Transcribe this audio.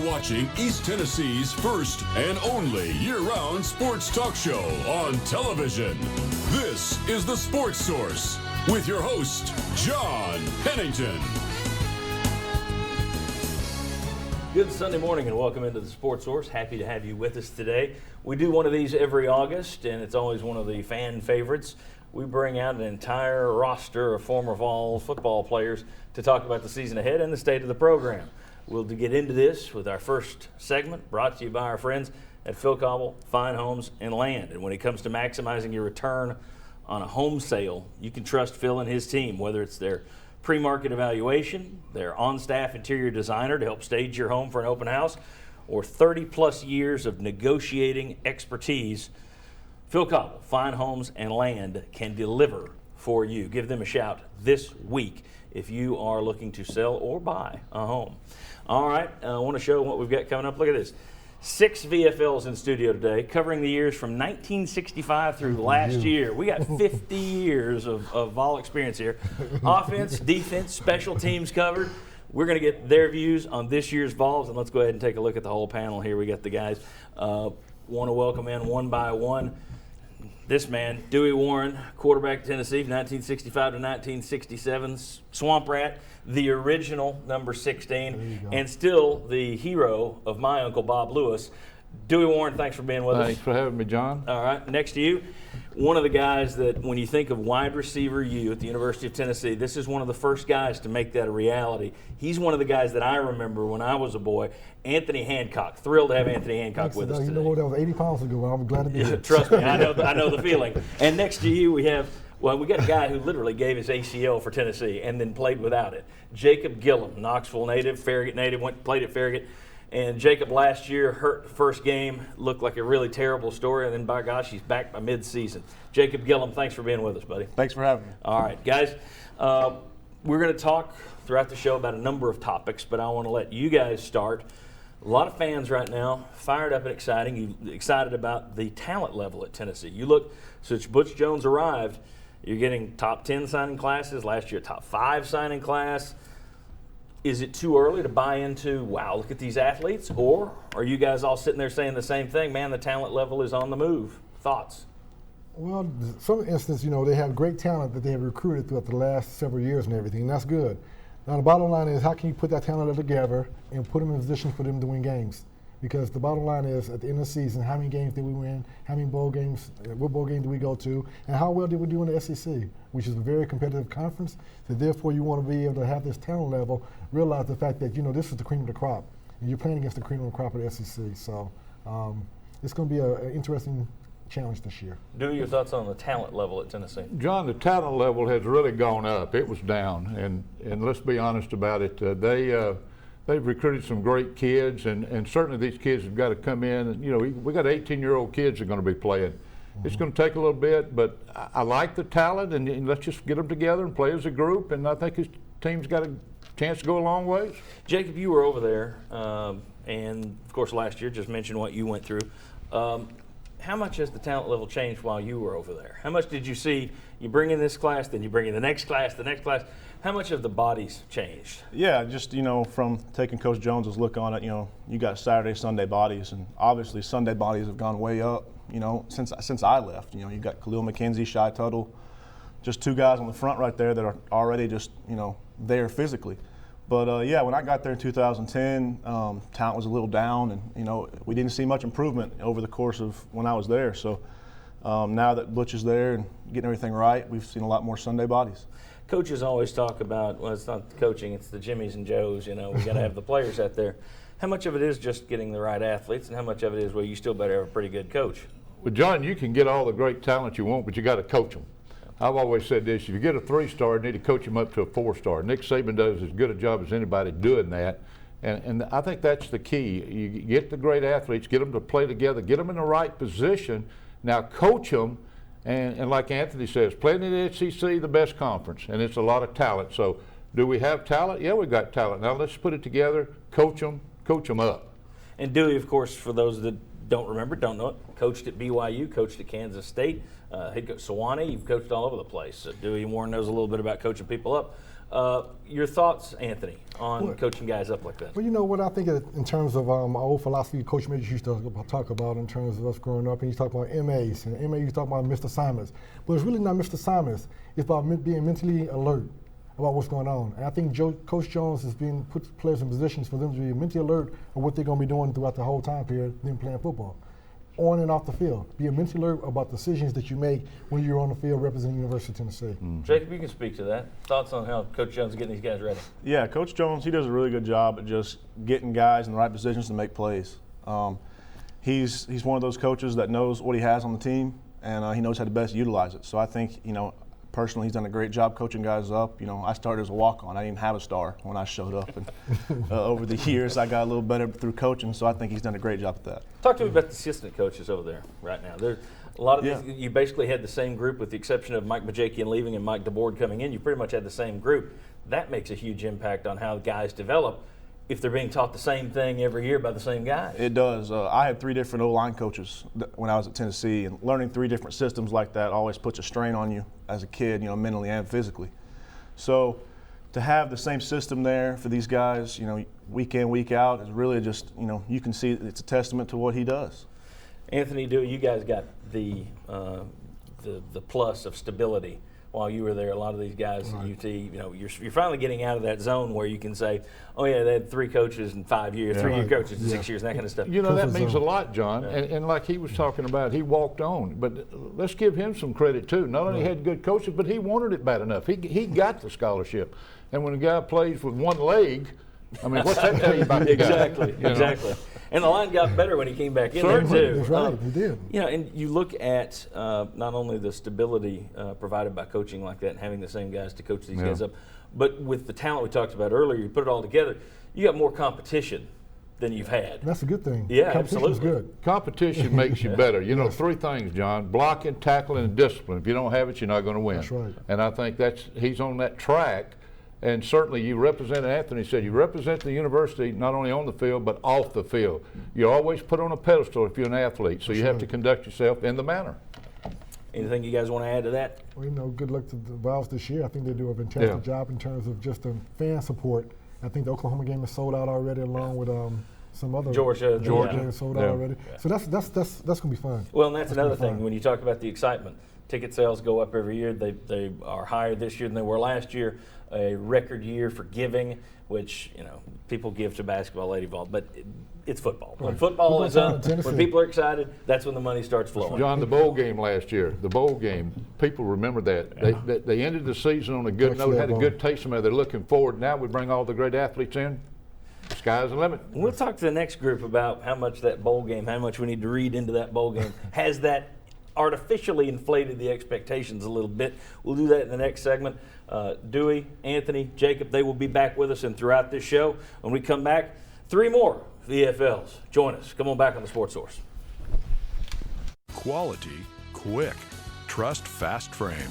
watching East Tennessee's first and only year-round sports talk show on television. This is The Sports Source with your host, John Pennington. Good Sunday morning and welcome into The Sports Source. Happy to have you with us today. We do one of these every August, and it's always one of the fan favorites. We bring out an entire roster of former Vol football players to talk about the season ahead and the state of the program. We'll get into this with our first segment, brought to you by our friends at Phil Cobble Fine Homes and Land. And when it comes to maximizing your return on a home sale, you can trust Phil and his team, whether it's their pre-market evaluation, their on-staff interior designer to help stage your home for an open house, or 30-plus years of negotiating expertise. Phil Cobble Fine Homes and Land can deliver for you. Give them a shout this week if you are looking to sell or buy a home. All right, I want to show what we've got coming up. Look at this. 6 VFLs in studio today, covering the years from 1965 through last year. We got 50 years of Vol experience here. Offense, defense, special teams covered. We're going to get their views on this year's Vols, and let's go ahead and take a look at the whole panel here. We got the guys. Want to welcome in one by one. This man, Dewey Warren, quarterback at Tennessee, 1965 to 1967, Swamp Rat, the original number 16, and still the hero of my uncle Bob Lewis. Dewey Warren, thanks for being with us. Thanks for having me, John. All right, next to you, one of the guys that when you think of wide receiver U at the University of Tennessee, this is one of the first guys to make that a reality. He's one of the guys that I remember when I was a boy, Anthony Hancock. Thrilled to have Anthony Hancock with us today. You know what, that was 80 pounds ago, I'm glad to be here. Trust me, I know the feeling. And next to you we got a guy who literally gave his ACL for Tennessee and then played without it. Jacob Gillum, Knoxville native, Farragut native, played at Farragut. And Jacob last year hurt the first game, looked like a really terrible story, and then by gosh, he's back by mid-season. Jacob Gillum, thanks for being with us, buddy. Thanks for having me. All right, guys, we're going to talk throughout the show about a number of topics, but I want to let you guys start. A lot of fans right now fired up and excited about the talent level at Tennessee. You look, since Butch Jones arrived, you're getting top 10 signing classes. Last year, top 5 signing class. Is it too early to buy into, wow, look at these athletes? Or are you guys all sitting there saying the same thing, man, the talent level is on the move? Thoughts? Well, in some instances, they have great talent that they have recruited throughout the last several years and everything, and that's good. Now, the bottom line is, how can you put that talent together and put them in a position for them to win games? Because the bottom line is, at the end of the season, how many games did we win? How many bowl games, what bowl game did we go to? And how well did we do in the SEC, which is a very competitive conference. So therefore, you want to be able to have this talent level, realize the fact that, this is the cream of the crop. And you're playing against the cream of the crop of the SEC. So it's going to be an interesting challenge this year. Do your thoughts on the talent level at Tennessee? John, the talent level has really gone up. It was down. And let's be honest about it. They've recruited some great kids, and certainly these kids have got to come in. And, we got 18-year-old kids that are going to be playing. Mm-hmm. It's going to take a little bit, but I like the talent, and let's just get them together and play as a group, and I think his team's got a chance to go a long ways. Jacob, you were over there, and, of course, last year, just mentioned what you went through. How much has the talent level changed while you were over there? How much did you see, you bring in this class, then you bring in the next class, how much have the bodies changed? Yeah, just, from taking Coach Jones's look on it, you got Saturday, Sunday bodies, and obviously Sunday bodies have gone way up, since I left. You got Khalil McKenzie, Shy Tuttle, just 2 guys on the front right there that are already just, there physically. But, when I got there in 2010, talent was a little down, and, we didn't see much improvement over the course of when I was there. So now that Butch is there and getting everything right, we've seen a lot more Sunday bodies. Coaches always talk about, well, it's not the coaching, it's the Jimmies and Joes, we got to have the players out there. How much of it is just getting the right athletes, and how much of it is, well, you still better have a pretty good coach? Well, John, you can get all the great talent you want, but you got to coach them. I've always said this, if you get a 3-star, you need to coach them up to a 4-star. Nick Saban does as good a job as anybody doing that, and I think that's the key. You get the great athletes, get them to play together, get them in the right position, now coach them. And like Anthony says, playing in the SEC, the best conference, and it's a lot of talent. So do we have talent? Yeah, we've got talent. Now let's put it together, coach them up. And Dewey, of course, for those that don't know it, coached at BYU, coached at Kansas State, head coach Sewanee, you've coached all over the place. Dewey Warren knows a little bit about coaching people up. Your thoughts, Anthony, on Well- coaching guys up like that? Well, you know what I think in terms of our old philosophy, Coach Major used to talk about in terms of us growing up, and he's talking about MAs, and MA used to talk about Mr. Simons. But it's really not Mr. Simons. It's about being mentally alert about what's going on. And I think Coach Jones is being put players in positions for them to be mentally alert of what they're going to be doing throughout the whole time period, them playing football, on and off the field. Be mentally alert about decisions that you make when you're on the field representing University of Tennessee. Jacob, you can speak to that. Thoughts on how Coach Jones is getting these guys ready? Yeah, Coach Jones, he does a really good job at just getting guys in the right positions to make plays. He's one of those coaches that knows what he has on the team, and he knows how to best utilize it. So I think, personally, he's done a great job coaching guys up. I started as a walk-on. I didn't have a star when I showed up, and over the years, I got a little better through coaching. So I think he's done a great job at that. Talk to me about the assistant coaches over there right now. There's a lot of these, you basically had the same group with the exception of Mike Majakian leaving and Mike DeBoard coming in. You pretty much had the same group. That makes a huge impact on how guys develop if they're being taught the same thing every year by the same guys. It does. I had 3 different O-line coaches when I was at Tennessee, and learning 3 different systems like that always puts a strain on you as a kid, mentally and physically. So to have the same system there for these guys, week in, week out, is really just, you can see it's a testament to what he does. Anthony, you guys got the plus of stability while you were there. A lot of these guys at UT, you're finally getting out of that zone where you can say, oh yeah, they had 3 coaches in 5 years, 3-year coaches in 6 years, and that kind of stuff. That means a lot, John. And like he was talking about, he walked on. But let's give him some credit too. Not only had good coaches, but he wanted it bad enough. He got the scholarship. And when a guy plays with one leg, I mean, what's that tell you about the guy? Exactly. And the line got better when he came back in Certainly. there too. That's right, he did. And you look at not only the stability provided by coaching like that and having the same guys to coach these guys up, but with the talent we talked about earlier, you put it all together, you got more competition than you've had. That's a good thing. Yeah, Competition's absolutely. good. Competition makes you better. 3 things, John: blocking, tackling, and discipline. If you don't have it, you're not going to win. That's right. And I think he's on that track. And certainly you represent, Anthony said, you represent the university not only on the field but off the field. You're always put on a pedestal if you're an athlete, so you have to conduct yourself in the manner. Anything you guys want to add to that? Well, good luck to the Vols this year. I think they do a fantastic job in terms of just the fan support. I think the Oklahoma game is sold out already, along with some other Georgia is sold out already. So that's going to be fun. Well, and that's another thing when you talk about the excitement. Ticket sales go up every year. They are higher this year than they were last year. A record year for giving, which people give to basketball, lady ball, but it's football. When football is up, when people are excited, that's when the money starts flowing. John, the bowl game last year, people remember that. Yeah. They ended the season on a good note, had a good taste of it. They're looking forward. Now we bring all the great athletes in. Sky's the limit. We'll talk to the next group about how much that bowl game, how much we need to read into that bowl game. Has that artificially inflated the expectations a little bit? We'll do that in the next segment. Dewey, Anthony, Jacob, they will be back with us and throughout this show. When we come back, 3 more VFLs. Join us. Come on back on the Sports Source. Quality, quick. Trust Fast Frame.